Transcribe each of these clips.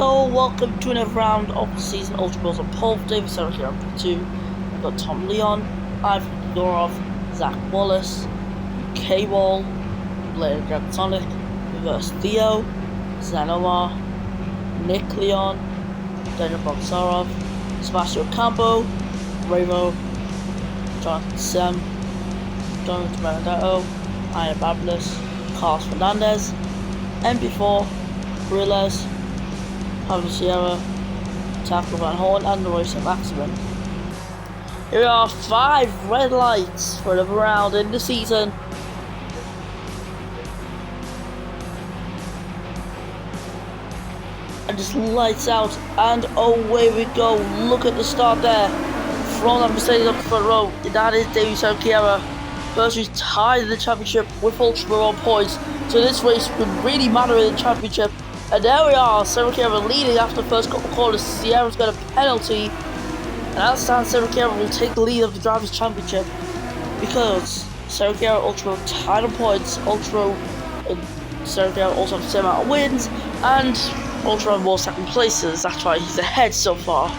Hello, welcome to another round of the season Ultra Bros on pole. David Sarah here on 2. I've got Tom Leon, Ivan Gorov, Zach Wallace, K-Wall, Blair Dragsonic, Reverse Theo, Zanomar, Nick Leon, Daniel Boxarov, Sebastian Campo, Ramo, Jonathan Sem, Jonathan Benedetto, Ian Bablis, Carlos Fernandez, MP4, Riles, Pablo Sierra, Tackle Van Horn, and Royce Maximin. Here are 5 red lights for another round in the season. And just lights out, and away we go. Look at the start there. From that Mercedes up the front row, that is David Sarkiera. First, who's tied in the championship with Ultra Bro on points. So this race could really matter in the championship. And there we are, Sarkiera leading after the first couple of corners. Sierra's got a penalty. And as it stands, Sarkiera will take the lead of the Drivers' Championship. Because Sarkiera and Ultra Bro tied on points. Ultra Bro and Sarkiera also have the same amount of wins. And Ultra Bro more second places. That's why he's ahead so far.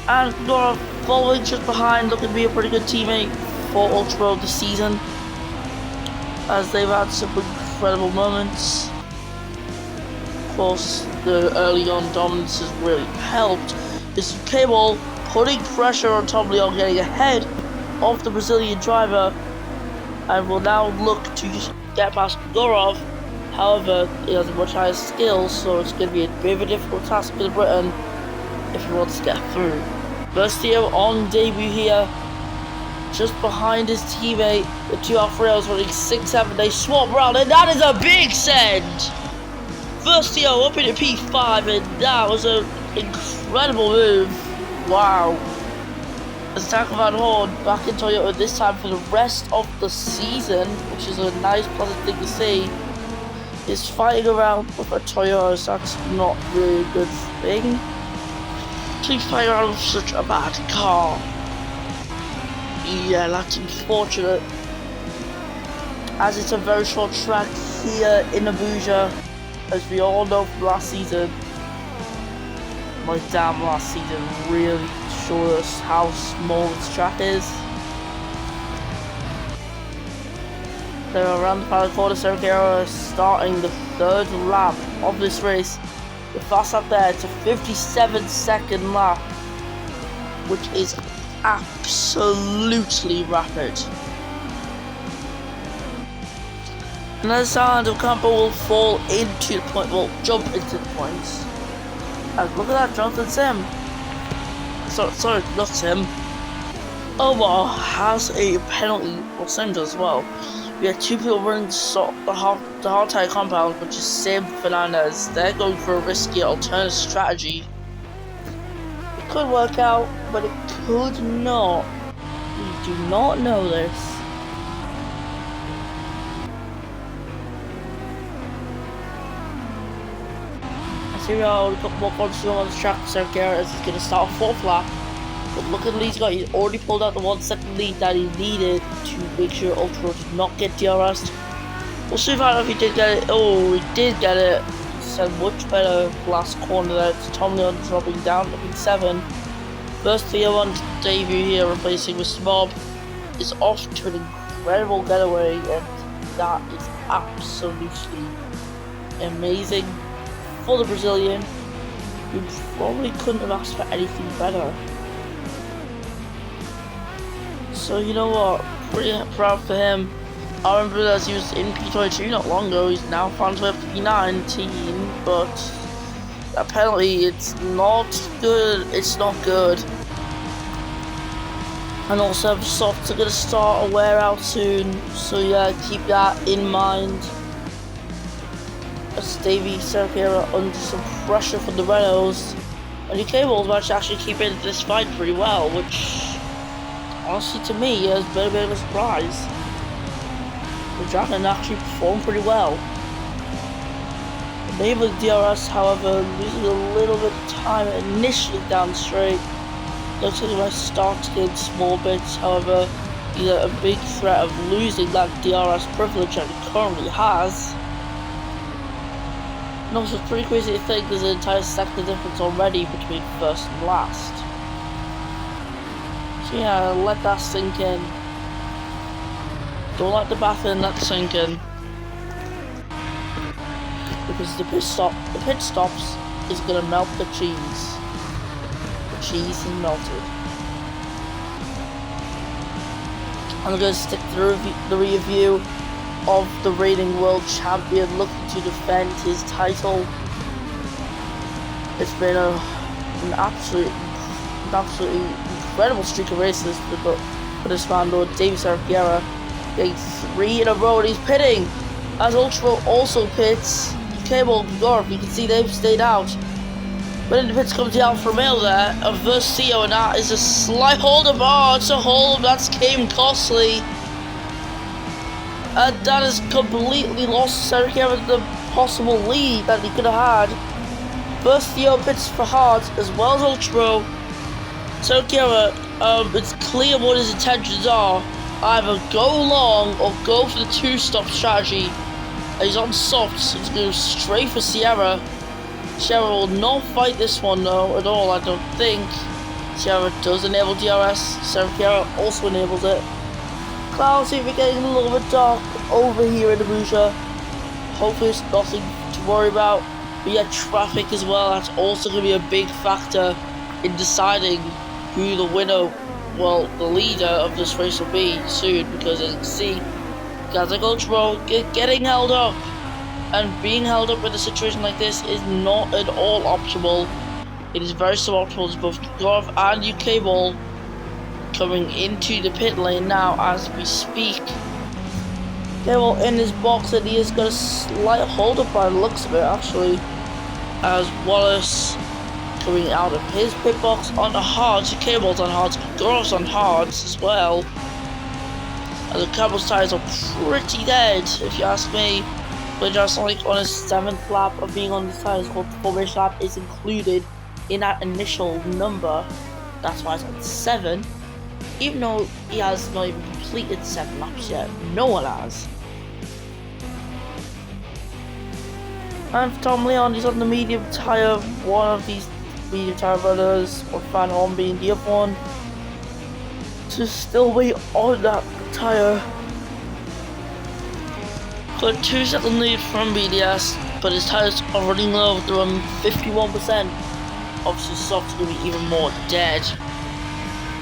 And Nora following just behind, looking to be a pretty good teammate for Ultra Bro this season, as they've had some incredible moments. Of course, the early on dominance has really helped. This K-Ball putting pressure on Tom Leon, getting ahead of the Brazilian driver, and will now look to get past Gorov. However, he has much higher skills, so it's going to be a bit of a difficult task for the Briton if he wants to get through. Versio on debut here, just behind his teammate. The two Alfredos running 6-7. They swap round, and that is a big send. Versio up into P5, and that was an incredible move. Wow. As Tackle Van Horn back in Toyota this time for the rest of the season, which is a nice, pleasant thing to see. Is fighting around with a Toyota, so that's not really a good thing. To fight around with such a bad car. Yeah, that's unfortunate, as it's a very short track here in Abuja, as we all know from last season. My damn, last season really showed us how small this track is. They're around the final quarter. Sarkiera starting the 3rd lap of this race. The fast lap there, it's a 57-second lap, which is absolutely rapid. Another sound of Campo will fall into the point, will jump into the points. And look at that, Jonathan Sim. Sorry, not Sim. Omar has a penalty, well, Sim does as well. We have 2 people running the hard tire compound, which is Sim Fernandez. They're going for a risky alternative strategy. It could work out, but it could not. We do not know this. As here we are, we've got more corners on the track. Sarkiera as he's going to start a 4th lap. But look at the lead he's got. He's already pulled out the 1-second lead that he needed to make sure Ultra Bro did not get DRS'd. We'll see if he did get it. Oh, he did get it. It's a much better last corner there. It's Tom Leon dropping down to P7. First Theo on debut here, replacing with Smob, is off to an incredible getaway, and that is absolutely amazing for the Brazilian, who probably couldn't have asked for anything better. So you know what, pretty proud for him. I remember as he was in P22 not long ago. He's now found to P19, but that penalty, it's not good. It's not good. And also the softs are going to start a wear out soon, so yeah, keep that in mind. As Davey Sarkiera under some pressure from the Renaults, and the K-Balls managed to actually keep in this fight pretty well, which honestly to me has been a bit of a surprise. The Dragon actually performed pretty well. Enabling DRS, however, losing a little bit of time initially down straight. Looks like he might start to get small bits, however, he's a big threat of losing that DRS privilege that he currently has. And also, it's pretty crazy to think there's an entire sector difference already between first and last. So yeah, let that sink in. Don't let the bathroom let sink in. Because the pit stops is gonna melt the cheese. The cheese is melted. I'm gonna stick to the review of the reigning world champion looking to defend his title. It's been an absolutely incredible streak of races for this man, Lord David Serpiera, getting 3 in a row, and he's pitting as Ultra also pits. Cable Gorf, you can see they've stayed out. But in the pits comes the Alfa Romeo there, and Versio, and that is a slight hold up. Oh, it's a hold up, that's came costly. And that has completely lost Serpiera the possible lead that he could have had. Versio pits for hard as well as Ultra. Serpiera, it's clear what his intentions are. Either go long or go for the 2-stop strategy. He's on softs, so he's going straight for Sierra. Sierra will not fight this one though at all, I don't think. Sierra does enable DRS, Sierra also enables it. Clouds seem to be getting a little bit dark over here in Abuja. Hopefully it's nothing to worry about. But yeah, traffic as well, that's also going to be a big factor in deciding who the winner, well, the leader of this race will be soon, because as you can see, guys like Ultra getting held up, and being held up in a situation like this is not at all optimal. It is very suboptimal to both Gorf and UK Ball coming into the pit lane now as we speak. Cable in his box, and he has got a slight hold up by the looks of it actually, as Wallace coming out of his pit box on the hards, UK Ball's on hards, Gorf's on hards as well. And the Cable's tyres are pretty dead, if you ask me. But just like on his 7th lap of being on these tyres, the formation lap is included in that initial number. That's why it's on 7. Even though he has not even completed 7 laps yet. No one has. And for Tom Leon, he's on the medium tyre. One of these medium tyre runners, or Fan On being the other one. To still wait on that tyre. Got 2-second lead from BDS, but his tyres are running low. They're on 51%. Obviously, soft's going to be even more dead.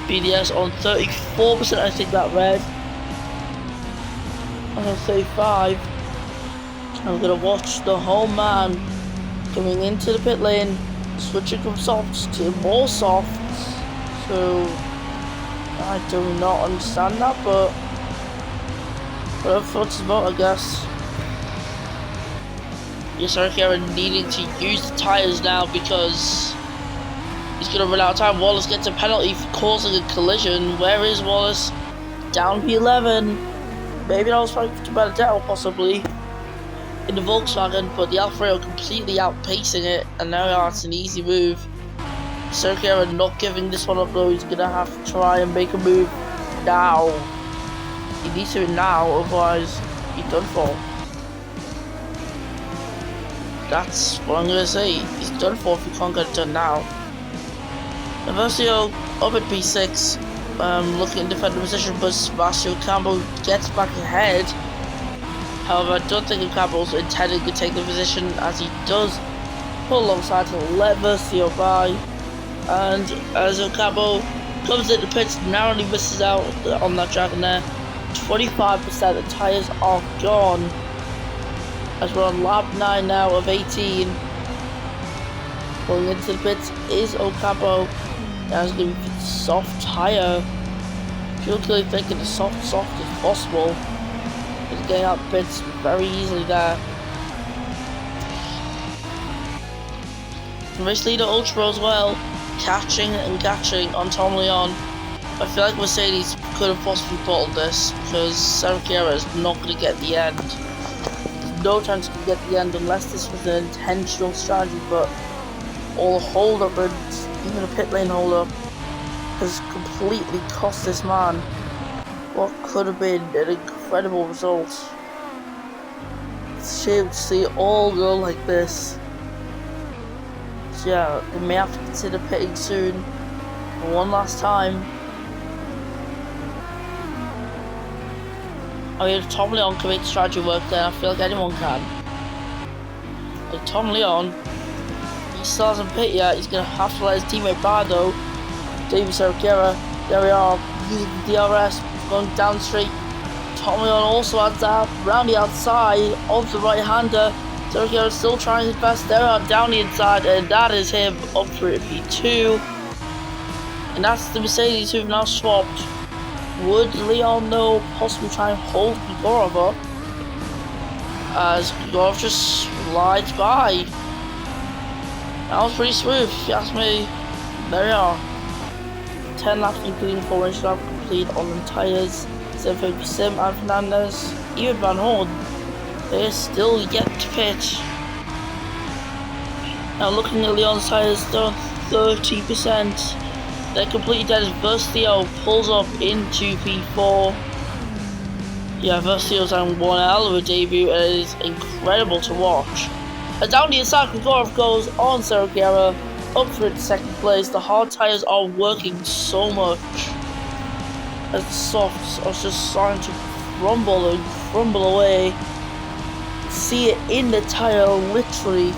BDS on 34%, I think that read. I'm going to say 5. I'm going to watch the whole man coming into the pit lane, switching from softs to more softs. So I do not understand that, but whatever floats his boat, I guess. Yes, Serpiera needing to use the tyres now because he's going to run out of time. Wallace gets a penalty for causing a collision. Where is Wallace? Down P11. Maybe that was fighting to Benedetto, possibly, in the Volkswagen, but the Alfa Romeo completely outpacing it, and now that's an easy move. Serpiera not giving this one up though. He's going to have to try and make a move now. He needs to now, otherwise he's done for. That's what I'm gonna say. He's done for if he can't get it done now. Versio up at P6, looking in defending position, but Sebastian Campbell gets back ahead. However, I don't think Campbell's intending to take the position, as he does pull alongside to let Versio by. And as Campbell comes into the pits, narrowly misses out on that dragon there. 25% of the tyres are gone. As we're on lap 9 now of 18. Pulling into the pits is Ocampo. That's going to be a soft tyre. If you're really thinking the soft is possible, he's getting out the pits very easily there. Race leader Ultra as well, catching on Tom Leon. I feel like Mercedes could have possibly bottled this because Serpiera is not going to get the end. There's no chance he can get the end unless this was an intentional strategy, but all the hold up and even a pit lane hold up has completely cost this man what could have been an incredible result. It's a shame to see it all go like this. yeah, they may have to consider pitting soon. One last time. I mean, if Tom Leon can make strategy work, then I feel like anyone can. Like Tom Leon, he still hasn't pit yet. He's gonna have to let his teammate by though. David Cerquera, there we are, using the DRS, going down straight. Tom Leon also has that round the outside of the right-hander. Cerquera still trying his best. There we are down the inside, and that is him up for a P2. And that's the Mercedes who've now swapped. Would Leon though possibly try and hold Grigorov up? As Grigorov just slides by. That was pretty smooth, if you ask me. There we are. 10 laps including 4 inch lap complete on the tyres. Same thing for Sim and Fernandez. Even Van Horn, they're still yet to pit. Now looking at Leon's tyres, they're 30%. They're completely dead as Versio pulls up into P4. Yeah, Versio's having one hell of a debut and it is incredible to watch. And down the inside, Grigorov goes on Cerquera, up for its second place. The hard tyres are working so much. As the softs are just starting to crumble and crumble away. See it in the tyre, literally.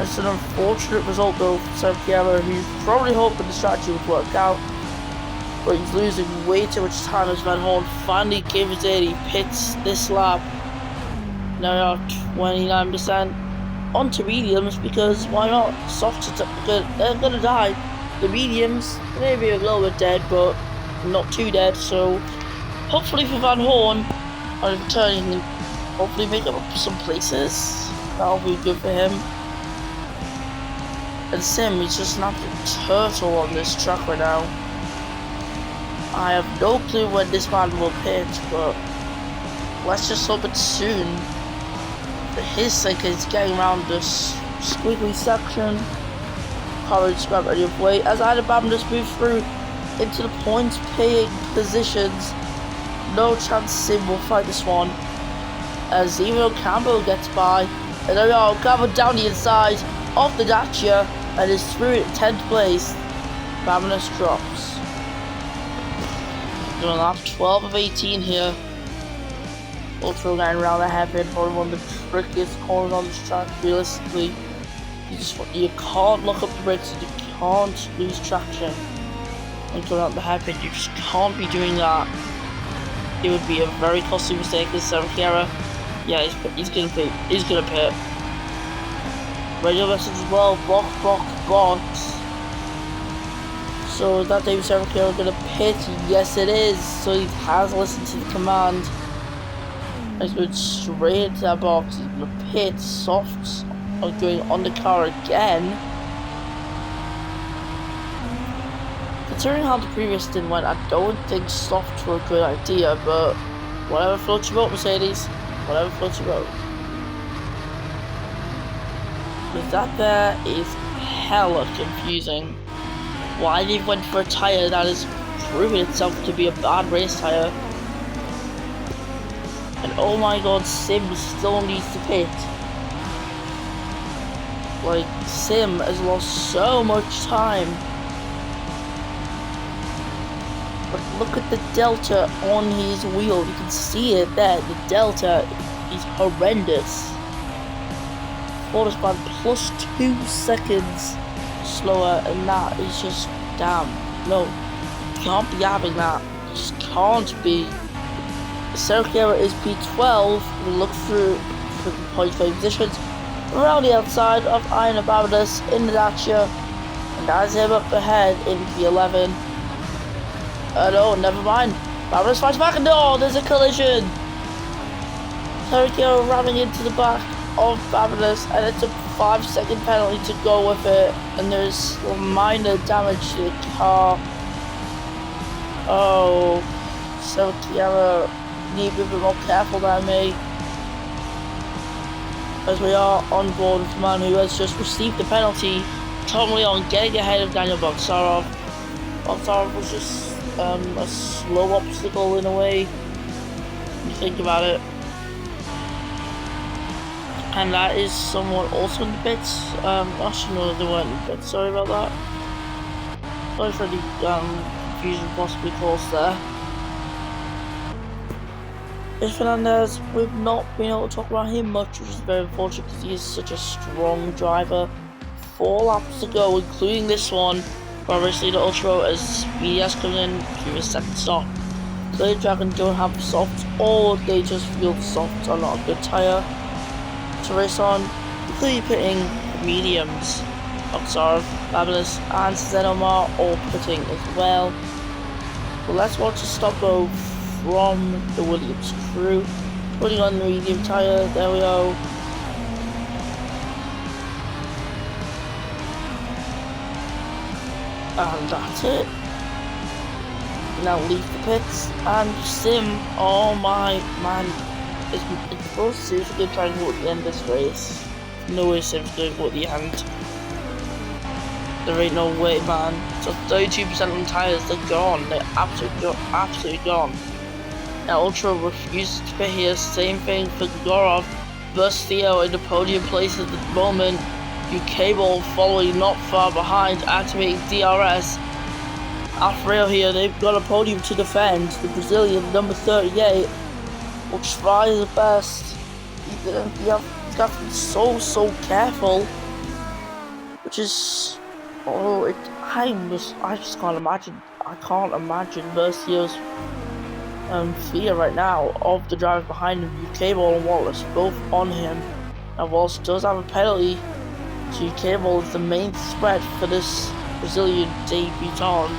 It's an unfortunate result though for Cerquera, who's probably hoping the strategy would work out. But he's losing way too much time as Van Horn finally gives it. He pits this lap. Now we are 29% onto mediums because why not? Softs they're gonna die. The mediums maybe a little bit dead, but not too dead. So hopefully for Van Horn, on returning, he can hopefully make up some places. That'll be good for him. And Sim, he's just an absolute turtle on this track right now. I have no clue when this man will pit, but let's just hope it's soon. For his sake, he's getting around this squiggly section. Courage grab ready of way as Alabama just moves through into the points paying positions. No chance Sim will fight this one. As even though Campbell gets by, and there we are, Campbell down the inside of the Dacia and is through in 10th place. Babanus drops. Doing lap 12 of 18 here. Ultra going around the hairpin, probably one of the trickiest corners on this track, realistically. You can't look up the brakes, you can't lose traction and going out the hairpin. You just can't be doing that. It would be a very costly mistake as Cerquera. Yeah, he's gonna pit. He's gonna pit. Radio message as well. Box. So is that David Cerquera gonna pit? Yes, it is. So he has listened to the command. He's going straight into that box. He's gonna pit. Softs are going on the car again. Considering how the previous stint went, I don't think softs were a good idea, but whatever floats your boat, Mercedes. Whatever floats your boat. Because that there is hella confusing. Why they went for a tyre that has proven itself to be a bad race tyre. And oh my god, Sim still needs to pit. Like, Sim has lost so much time. But look at the delta on his wheel. You can see it there. The delta is horrendous. Forward span plus 2 seconds slower, and that is just damn. No, you can't be having that. You just can't be. Cerquera is P12. We look through for the point for positions around the outside of Iron Ababadas in the Dacia, and that's him up ahead in P11. No, never mind. Babadas fights back, and no, there's a collision. Cerquera ramming into the back of Babadas, and it's a 5-second penalty to go with it, and there's minor damage to the car. Oh, Cerquera need to be a bit more careful than me, as we are on board with the man who has just received the penalty. Tom Leon getting ahead of Daniel Boxarov. Boxarov was just a slow obstacle in a way, when you think about it. And that is someone also in the bits. Actually, no, they weren't in the bits. Sorry about that. Sorry for the confusion possibly caused there. If Fernandez, we've not been able to talk about him much, which is very unfortunate because he is such a strong driver. 4 laps to go, including this one, where obviously the Ultra as BDS comes in to his second stop. Clearly Dragon don't have the softs, or they just feel the softs are not a good tyre to race on. Clearly pitting mediums. Oxarv, Fabulous, and Zenomar all pitting as well. But let's watch the stop go from the Williams crew. Putting on the medium tyre, there we go. And that's it. Now leave the pits and Sim. Oh my man, it's both seriously going to try and go at the end of this race. No way Sim's going to go at the end. There ain't no way, man. So 32% on tyres, they're gone. They're absolutely gone. Now Ultra refuses to pit here. Same thing for Gorov versus Theo in the podium places at the moment. UK Ball following not far behind, activating DRS. Alfredo here, they've got a podium to defend. The Brazilian, number 38, will try his best. You have to be so careful. Which is, I just can't imagine. I can't imagine Versio's fear right now of the driver behind him. UK Ball and Wallace both on him. And Wallace does have a penalty. So UK Ball is the main threat for this Brazilian debutant.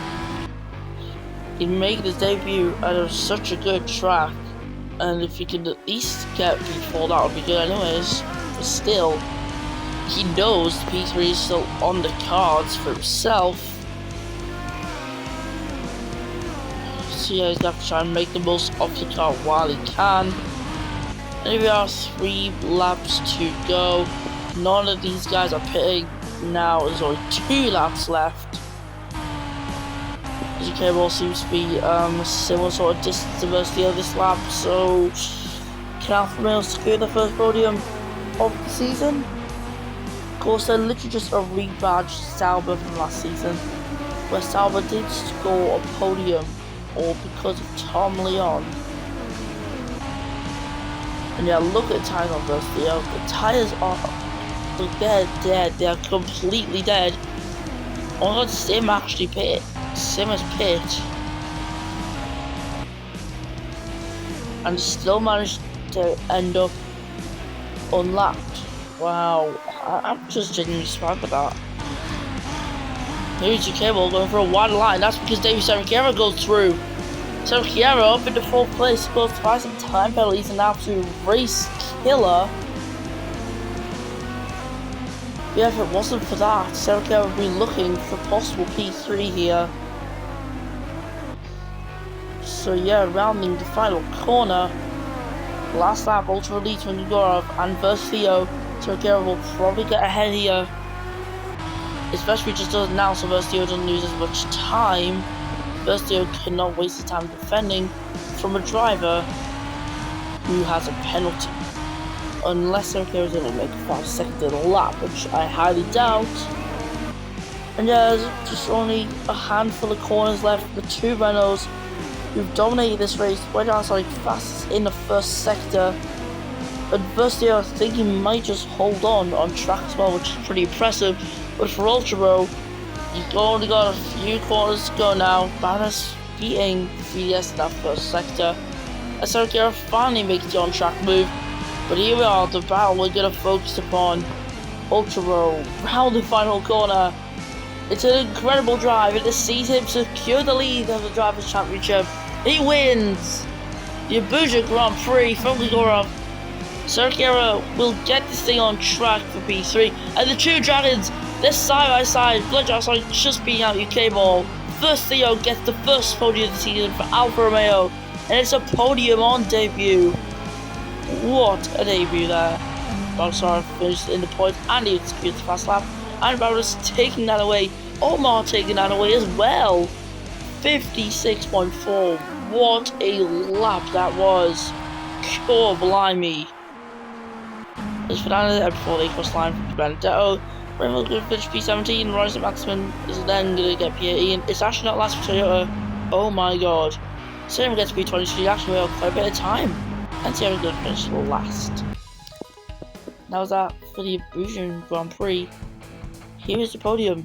He made his debut at such a good track, and if he can at least get P4, that would be good anyways. But still, he knows the P3 is still on the cards for himself. So yeah, he's got to try and make the most of the car while he can. And here we are, 3 laps to go. None of these guys are pitting now. There's only 2 laps left. As UK Ball seems to be a similar sort of distance to Versio this lap, so can Alfa Romeo secure the first podium of the season? Of course, they're literally just a rebadged Sauber from last season, where Sauber did score a podium, all because of Tom Leon. And yeah, look at the tyres on Versio. The tyres are, they're dead. They are completely dead. Oh god, Sim actually pit. Sim has pit. And still managed to end up unlapped. Wow, I'm just genuinely surprised with that. Here's UK Ball going for a wide line. That's because David Serricchiaro goes through. Serricchiaro up into 4th place, goes to buy some time penalties, an absolute race killer. Yeah, if it wasn't for that, Serricchiaro would be looking for possible P3 here. So yeah, rounding the final corner. Last lap, Ultra leads from Gorov and Versio. Serricchiaro will probably get ahead here. Especially just does it now, so Versio doesn't lose as much time. Versio cannot waste his time defending from a driver who has a penalty. Unless Serricchiaro is able to make a 5-second lap, which I highly doubt. And yeah, there's just only a handful of corners left. The 2 Renaults who've dominated this race, went down fastest in the first sector. But Versio, I think he might just hold on track as well, which is pretty impressive. But for Ultra Bro, you've only got a few corners to go now. Banas beating VDS in that first sector. As Serricchiaro finally makes the on-track move. But here we are, the battle we're going to focus upon. Ultra Bro, round the final corner. It's an incredible drive, and to see him secure the lead of the Drivers' Championship. He wins the Abuja Grand Prix from Gorov. Serricchiaro will get this thing on track for P3. And the 2 Dragons, they're side by side. Bloodshot just beating out UK Ball. First Theo gets the first podium of the season for Alfa Romeo. And it's a podium on debut. What a debut there. Bogsar finished in the points and he executes the fast lap. And Barros taking that away. Omar taking that away as well. 56.4. What a lap that was. Oh, blimey. There's Fernandez and before they cross line from Benedetto. Rival going to finish P17, Rising Maximum is then going to get P18. It's actually not last for Toyota. Oh my god. Same gets P23, actually we have quite a bit of time. And Sierra's going to finish last. That was that for the Abuja Grand Prix. Here is the podium.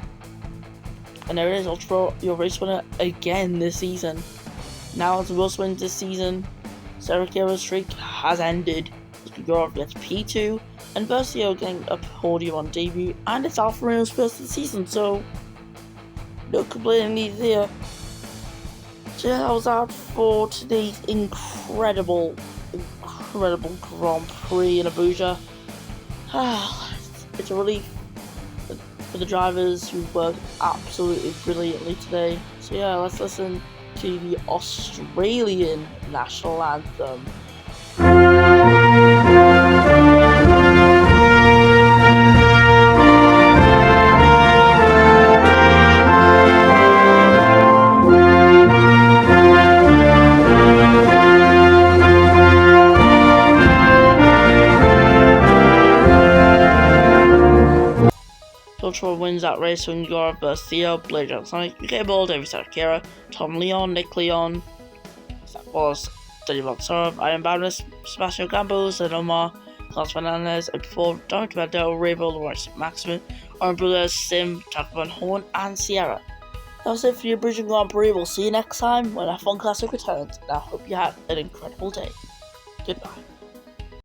And there it is, Ultra, your race winner again this season. Now as the most wins this season, Sarah Kira's streak has ended. Gurov gets P2, and Versio getting a podium on debut, and it's Alfa Romeo's first of the season, so no complaining needed here. So yeah, that was that for today's incredible Grand Prix in Abuja. It's a relief for the drivers who worked absolutely brilliantly today. So yeah, let's listen to the Australian national anthem. Ultra wins that race when Gurov versus Theo, Blade John Sonic, UK Ball, David Sakira, Tom Leon, Nick Leon, that was Daniel Boxorov, Iron Badness, Sebastian Campos, and Omar, Klaus Fernandez, and before Dominic Vandell, Rainbow, Lawrence Maximin, Aaron Brothers, Sim, Jack Van Horn, and Sierra. That was it for the Abuja Grand Prix. We'll see you next time when F1 Classic returns, and I hope you had an incredible day. Goodbye.